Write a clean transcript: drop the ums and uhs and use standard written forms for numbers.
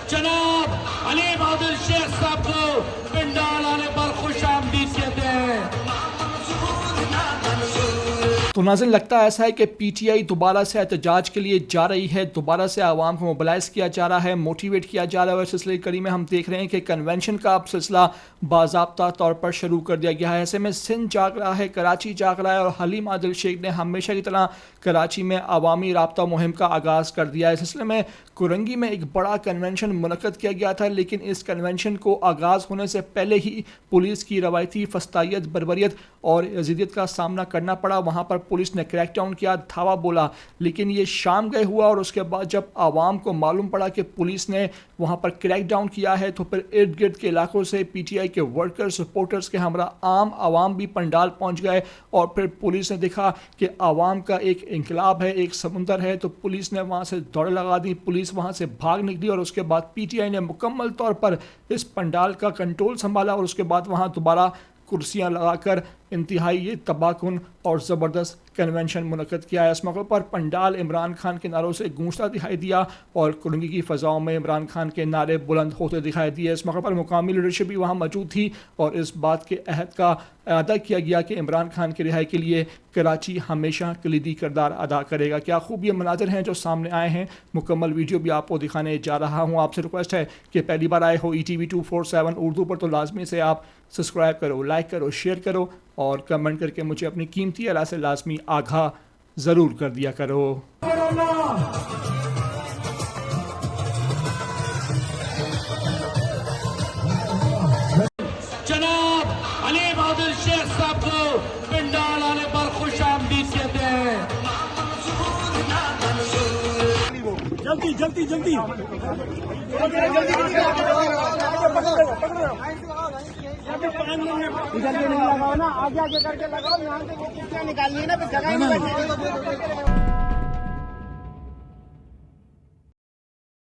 जनाब अली बहादुर शेख साहब को पिंडाल आने पर खुश आमदीद कहते हैं। तो नाज़रीन, लगता है ऐसा है कि पीटीआई दोबारा से एहतजाज के लिए जा रही है, दोबारा से आवाम को मोबिलाइज किया जा रहा है, मोटिवेट किया जा रहा है। और इस सिलसिले कड़ी में हम देख रहे हैं कि कन्वेंशन का अब सिलसिला बाज़ाब्ता तौर पर शुरू कर दिया गया है। ऐसे में सिंध जाग रहा है, कराची जाग रहा है और हलीम आदिल शेख ने हमेशा की तरह कराची में अवामी राब्ता मुहिम का आगाज़ कर दिया है। इस सिलसिले में कुरंगी में एक बड़ा कन्वेंशन मुनक़्क़द किया गया था, लेकिन इस कन्वेंशन को आगाज़ होने से पहले ही पुलिस की रवायती फस्तायत, बर्बरियत और यजीदियत का सामना करना पड़ा। वहाँ पर पुलिस ने क्रैकडाउन किया, धावा बोला, लेकिन ये शाम गए हुआ और उसके बाद जब आवाम को मालूम पड़ा कि पुलिस ने वहाँ पर क्रैकडाउन किया है, तो फिर इर्द गिर्द के इलाकों से पीटीआई के वर्कर्स, सपोर्टर्स के हमरा आम आवाम भी पंडाल पहुँच गए। और फिर पुलिस ने देखा कि आवाम का एक इंकलाब है, एक समुंदर है, तो पुलिस ने वहाँ से दौड़ लगा दी, पुलिस वहाँ से भाग निकली और उसके बाद पीटीआई ने मुकम्मल तौर पर इस पंडाल का कंट्रोल संभाला और उसके बाद वहाँ दोबारा कुर्सियाँ लगाकर इंतहाई ये तबाहकुन और ज़बरदस्त कन्वेंशन मुनक़्क़द किया है। इस मौके पर पंडाल इमरान खान के नारों से गूंजता दिखाई दिया और कुरंगी की फ़ज़ाओं में इमरान खान के नारे बुलंद होते दिखाई दिए। इस मौके पर मुकामी लीडरशिप भी वहाँ मौजूद थी और इस बात के अहद का अदा किया गया कि इमरान खान की रिहाई के लिए कराची हमेशा कलीदी किरदार अदा करेगा। क्या खूब ये मनाज़र हैं जो सामने आए हैं। मुकम्मल वीडियो भी आपको दिखाने जा रहा हूँ। आपसे रिक्वेस्ट है कि पहली बार आए हो ETV 247 उर्दू पर तो लाजमी से आप सब्सक्राइब करो, लाइक करो, शेयर करो और कमेंट करके मुझे अपनी कीमती राय से लाजमी आगाह ज़रूर कर दिया करो। जनाब अली बहादुर शेख साहब को पिंडाल आने पर खुश आमदीद कहते हैं। जल्दी जल्दी जल्दी इधर नहीं लगाओ ना, आगे आगे करके लगाओ, यहाँ से वो कुर्सियाँ निकालिए ना, फिर जगह ही नहीं बचेगी।